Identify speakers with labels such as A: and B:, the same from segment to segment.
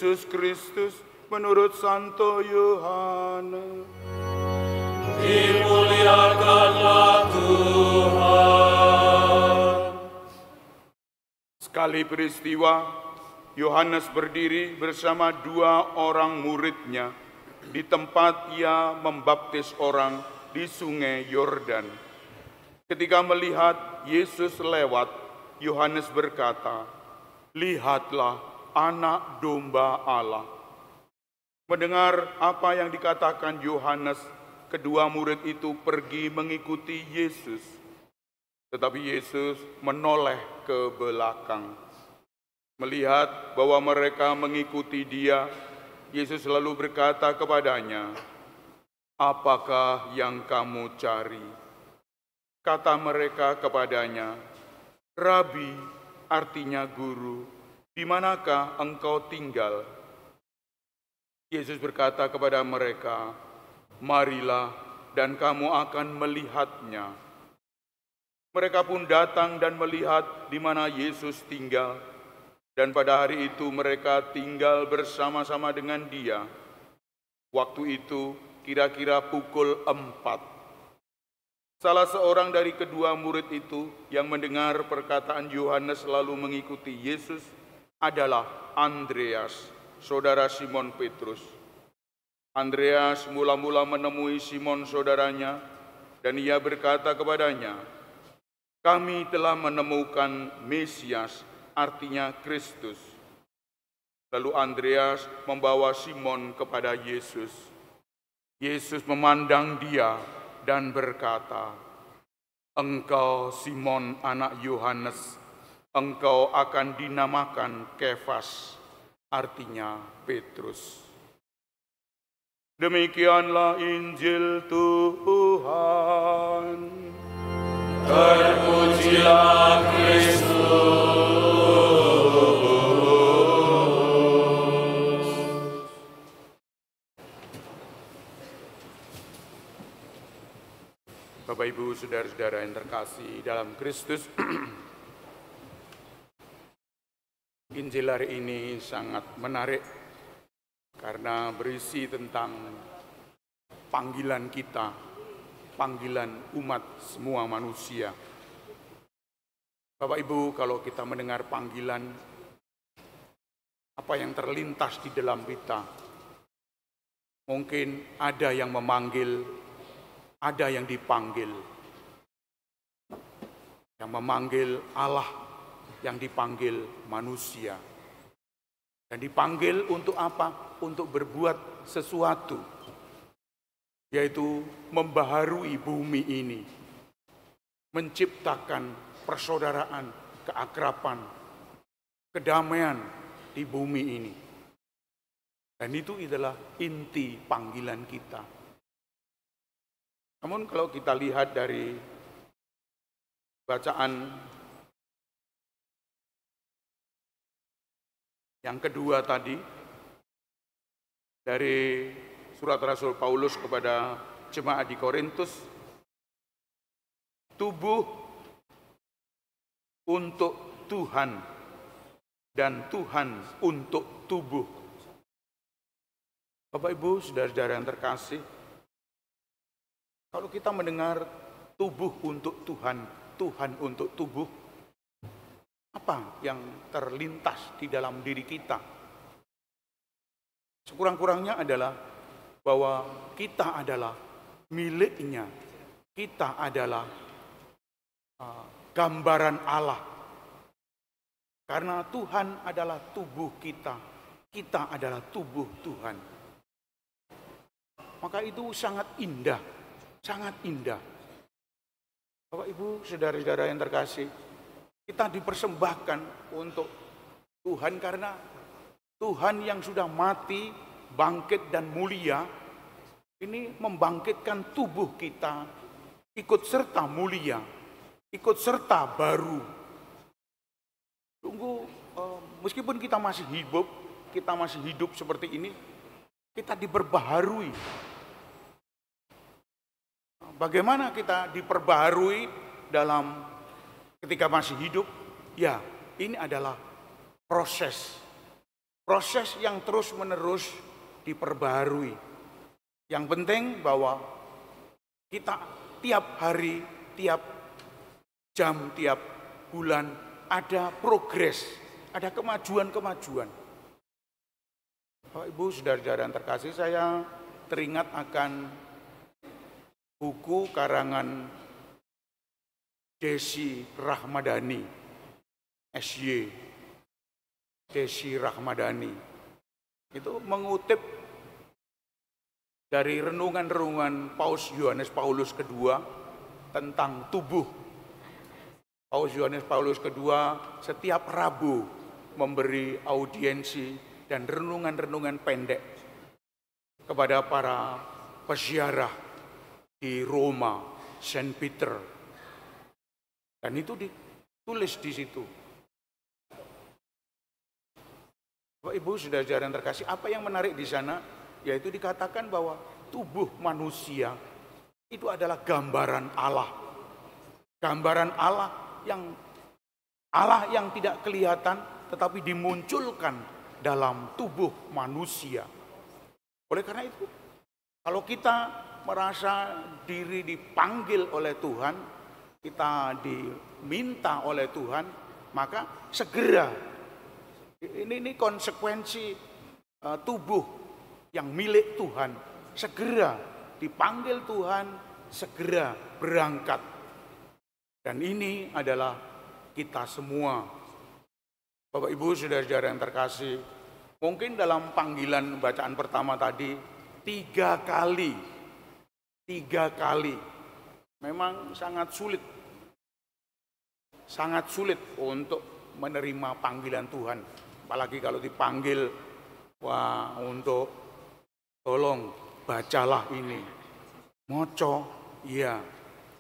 A: Yesus Kristus menurut Santo Yohanes.
B: Dimuliakanlah Tuhan.
A: Sekali peristiwa, Yohanes berdiri bersama 2 orang muridnya di tempat ia membaptis orang di sungai Yordan. Ketika melihat Yesus lewat, Yohanes berkata, "Lihatlah anak domba Allah." Mendengar apa yang dikatakan Yohanes, kedua murid itu pergi mengikuti Yesus. Tetapi Yesus menoleh ke belakang. Melihat bahwa mereka mengikuti dia, Yesus lalu berkata kepadanya, "Apakah yang kamu cari?" Kata mereka kepadanya, "Rabi," artinya guru, "di manakah engkau tinggal?" Yesus berkata kepada mereka, "Marilah dan kamu akan melihatnya." Mereka pun datang dan melihat di mana Yesus tinggal. Dan pada hari itu mereka tinggal bersama-sama dengan dia. Waktu itu kira-kira pukul 4. Salah seorang dari kedua murid itu yang mendengar perkataan Yohanes lalu mengikuti Yesus adalah Andreas, saudara Simon Petrus. Andreas mula-mula menemui Simon saudaranya dan ia berkata kepadanya, "Kami telah menemukan Mesias," artinya Kristus. Lalu Andreas membawa Simon kepada Yesus. Yesus memandang dia dan berkata, "Engkau Simon anak Yohanes, engkau akan dinamakan Kefas," artinya Petrus. Demikianlah Injil Tuhan.
B: Terpujilah Kristus.
A: Bapak Ibu saudara-saudara yang terkasih dalam Kristus, Injil hari ini sangat menarik karena berisi tentang panggilan kita, panggilan umat semua manusia. Bapak Ibu, kalau kita mendengar panggilan, apa yang terlintas di dalam kita? Mungkin ada yang memanggil, ada yang dipanggil. Yang memanggil Allah, yang dipanggil manusia. Dan dipanggil untuk apa? Untuk berbuat sesuatu, yaitu membaharui bumi ini, menciptakan persaudaraan, keakraban, kedamaian di bumi ini. Dan itu adalah inti panggilan kita. Namun kalau kita lihat dari bacaan yang kedua tadi, dari surat Rasul Paulus kepada jemaat di Korintus, tubuh untuk Tuhan dan Tuhan untuk tubuh. Bapak Ibu, saudara-saudara yang terkasih, kalau kita mendengar tubuh untuk Tuhan, Tuhan untuk tubuh, apa yang terlintas di dalam diri kita? Sekurang-kurangnya adalah bahwa kita adalah miliknya, kita adalah gambaran Allah. Karena Tuhan adalah tubuh kita, kita adalah tubuh Tuhan. Maka itu sangat indah, sangat indah. Bapak Ibu, saudara-saudara yang terkasih, kita dipersembahkan untuk Tuhan karena Tuhan yang sudah mati, bangkit dan mulia, ini membangkitkan tubuh kita, ikut serta mulia, ikut serta baru. Tunggu, meskipun kita masih hidup seperti ini, kita diperbaharui. Bagaimana kita diperbaharui dalam ketika masih hidup? Ya, ini adalah proses proses yang terus-menerus diperbarui. Yang penting bahwa kita tiap hari, tiap jam, tiap bulan ada progres, ada kemajuan-kemajuan. Bapak Ibu, saudara-saudara yang terkasih, saya teringat akan buku karangan Desi Rahmadani, SY Desi Rahmadani. Itu mengutip dari renungan-renungan Paus Yohanes Paulus II tentang tubuh. Paus Yohanes Paulus II setiap Rabu memberi audiensi dan renungan-renungan pendek kepada para peziarah di Roma, Saint Peter. Dan itu ditulis di situ. Bapak Ibu, saudara-saudara yang terkasih, apa yang menarik di sana? Yaitu dikatakan bahwa tubuh manusia itu adalah gambaran Allah. Gambaran Allah yang tidak kelihatan tetapi dimunculkan dalam tubuh manusia. Oleh karena itu, kalau kita merasa diri dipanggil oleh Tuhan, kita diminta oleh Tuhan, maka segera ini konsekuensi tubuh yang milik Tuhan, segera dipanggil Tuhan, segera berangkat. Dan ini adalah kita semua. Bapak Ibu, saudara-saudara yang terkasih, mungkin dalam panggilan bacaan pertama tadi 3 kali memang sangat sulit untuk menerima panggilan Tuhan. Apalagi kalau dipanggil, untuk tolong bacalah ini, moco, iya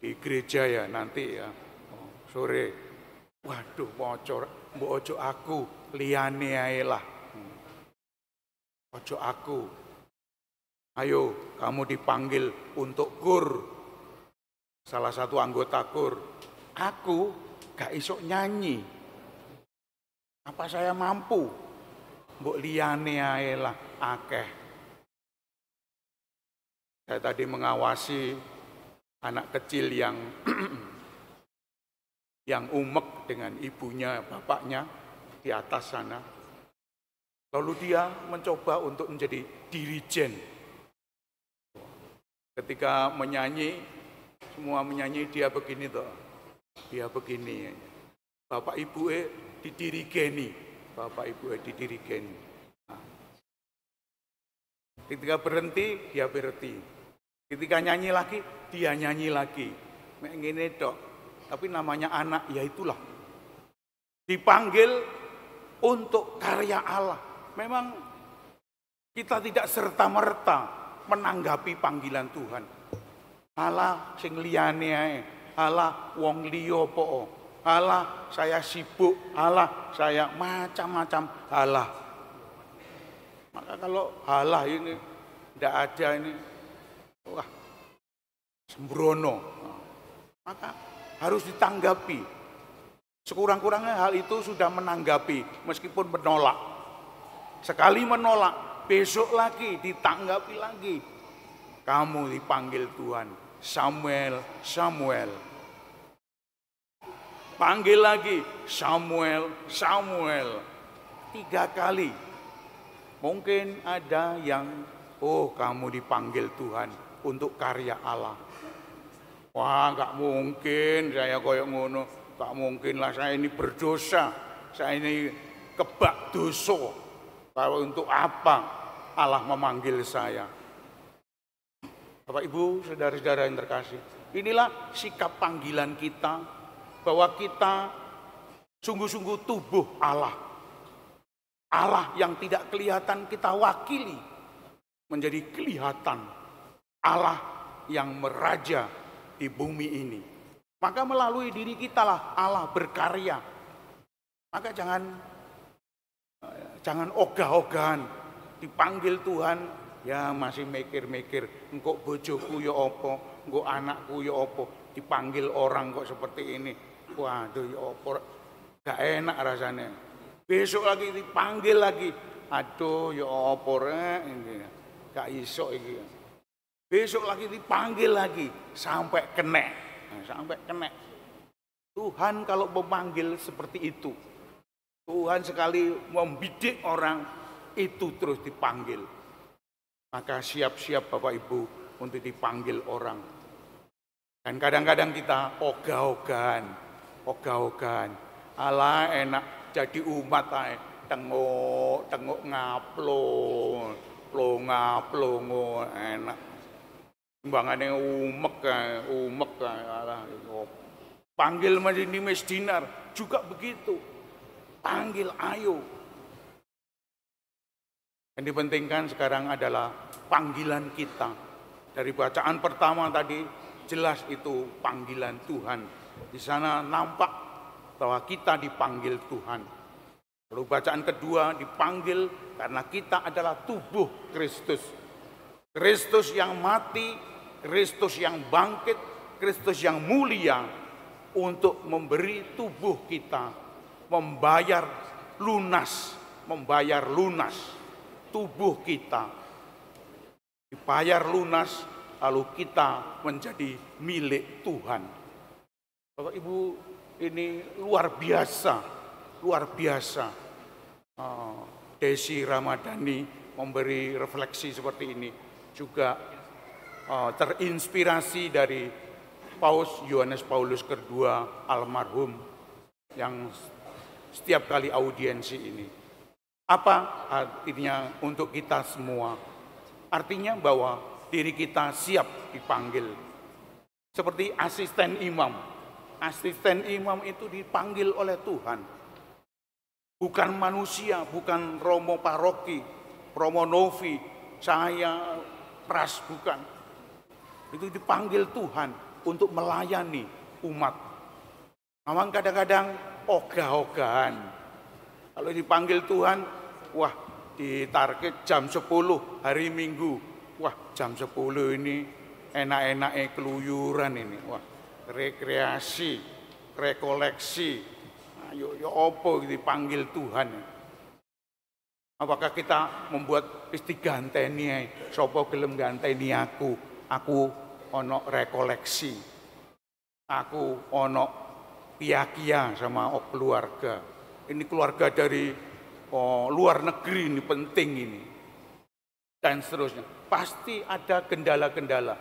A: di gereja ya nanti ya, sore, waduh moco, mbok ojo aku, liyane ae lah, ojo aku, ayo kamu dipanggil untuk kur, salah satu anggota kur, aku gak iso nyanyi, apa saya mampu, mbok liyane ae lah, akeh. Saya tadi mengawasi anak kecil yang umek dengan ibunya, bapaknya di atas sana. Lalu dia mencoba untuk menjadi dirijen. Ketika menyanyi, semua menyanyi, dia begini toh. Dia begini. Bapak ibu didirigeni. Bapak ibu didirigeni. Nah. Ketika berhenti, dia berhenti. Ketika nyanyi lagi, dia nyanyi lagi. Ngene tok. Tapi namanya anak, ya itulah. Dipanggil untuk karya Allah. Memang kita tidak serta-merta menanggapi panggilan Tuhan. Allah sing liyane ae. Allah wong liya po. Allah saya sibuk. Allah saya macam-macam. Allah. Maka kalau Allah ini tidak ada ini, wah, sembrono. Maka harus ditanggapi. Sekurang-kurangnya hal itu sudah menanggapi, meskipun menolak. Sekali menolak, besok lagi ditanggapi lagi. Kamu dipanggil Tuhan, Samuel, Samuel. Panggil lagi, Samuel, Samuel. 3 kali. Mungkin ada yang, kamu dipanggil Tuhan untuk karya Allah. Wah, gak mungkin saya koyok ngono. Gak mungkin lah, saya ini berdosa. Saya ini kebak dosa. Kalau untuk apa Allah memanggil saya? Bapak Ibu, saudara-saudara yang terkasih, inilah sikap panggilan kita, bahwa kita sungguh-sungguh tubuh Allah. Allah yang tidak kelihatan kita wakili menjadi kelihatan. Allah yang meraja di bumi ini. Maka melalui diri kita lah Allah berkarya. Maka jangan ogah-ogahan dipanggil Tuhan, ya masih mikir-mikir, engkau bojoku ya apa, engkau anakku ya apa, dipanggil orang kok seperti ini. Waduh ya apa, gak enak rasanya. Besok lagi dipanggil lagi, aduh ya apa rek ini. Gak iso iki. Besok lagi dipanggil lagi sampai kena. Nah, sampai kena. Tuhan kalau memanggil seperti itu. Tuhan sekali membidik orang itu terus dipanggil. Maka siap-siap Bapak Ibu untuk dipanggil orang. Dan kadang-kadang kita ogah-ogahan. Alah enak jadi umat ae, tengok ngaplo enak. Timbangane umek alah. Panggil Mas Dinar juga begitu. Panggil ayo. Yang dipentingkan sekarang adalah panggilan kita. Dari bacaan pertama tadi jelas itu panggilan Tuhan. Di sana nampak bahwa kita dipanggil Tuhan. Lalu bacaan kedua dipanggil karena kita adalah tubuh Kristus. Kristus yang mati, Kristus yang bangkit, Kristus yang mulia untuk memberi tubuh kita membayar lunas tubuh kita. Dibayar lunas lalu kita menjadi milik Tuhan. Bapak Ibu, ini luar biasa. Desi Ramadhani memberi refleksi seperti ini juga terinspirasi dari Paus Yohanes Paulus II almarhum yang setiap kali audiensi ini. Apa artinya untuk kita semua? Artinya bahwa diri kita siap dipanggil. Seperti asisten imam. Asisten imam itu dipanggil oleh Tuhan. Bukan manusia, bukan romo paroki, romo novi, saya pras, bukan. Itu dipanggil Tuhan untuk melayani umat. Memang kadang-kadang ogah-ogahan. Kalau dipanggil Tuhan, wah ditarget jam 10 hari Minggu. Wah jam 10 ini enak-enaknya keluyuran ini. Wah rekreasi, rekoleksi. Ayo apa dipanggil Tuhan. Apakah kita membuat istiganteni, sapa gelem ganteni aku ono rekoleksi. Aku ono kia-kia sama keluarga. Ini keluarga dari luar negeri ini penting ini. Dan seterusnya. Pasti ada kendala-kendala.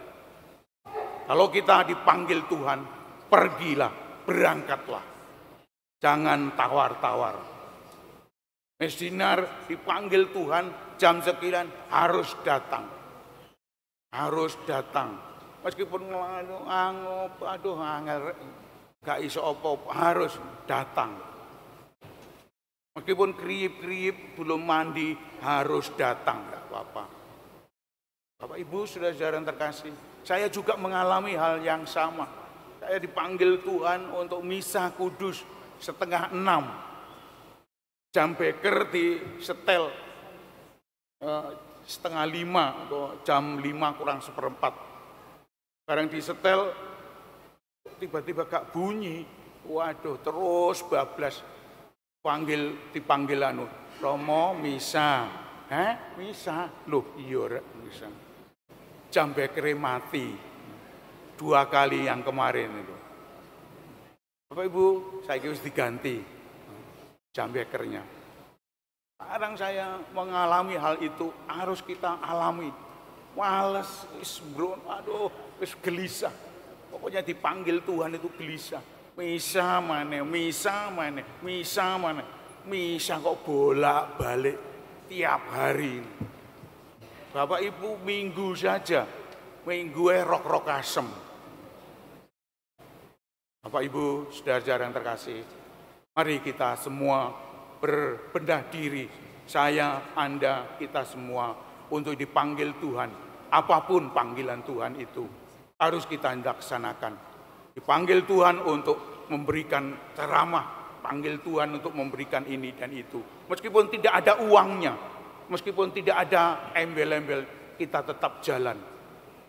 A: Kalau kita dipanggil Tuhan, pergilah, berangkatlah. Jangan tawar-tawar. Mas Dinar dipanggil Tuhan jam sekian harus datang. Harus datang. Meskipun aduh angel gak iso apa-apa, harus datang. Meskipun kriip-kriip belum mandi harus datang, enggak apa-apa. Bapak Ibu saudara-saudara yang terkasih, saya juga mengalami hal yang sama. Saya dipanggil Tuhan untuk misa kudus 5:30. Jam beker di setel 4:30 atau jam 5 kurang 1/4. Barang di setel tiba-tiba gak bunyi. Waduh, terus bablas. Dipanggil Romo misa. Misa. Loh, iya misa. Jam beker mati. 2 kali yang kemarin itu. Bapak Ibu, saya harus diganti jam bekernya. Sekarang saya mengalami hal itu, harus kita alami. Males, aduh, gelisah. Pokoknya dipanggil Tuhan itu gelisah. Misa kok bolak-balik tiap hari. Bapak Ibu minggu saja, minggu rok-rok asem. Bapak Ibu, saudara-saudara yang terkasih, mari kita semua berbenah diri, saya, Anda, kita semua untuk dipanggil Tuhan. Apapun panggilan Tuhan itu harus kita laksanakan. Dipanggil Tuhan untuk memberikan ceramah, panggil Tuhan untuk memberikan ini dan itu. Meskipun tidak ada uangnya, meskipun tidak ada embel-embel, kita tetap jalan.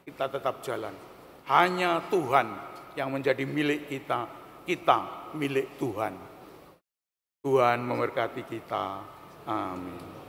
A: Kita tetap jalan. Hanya Tuhan yang menjadi milik kita, kita milik Tuhan. Tuhan memberkati kita. Amin.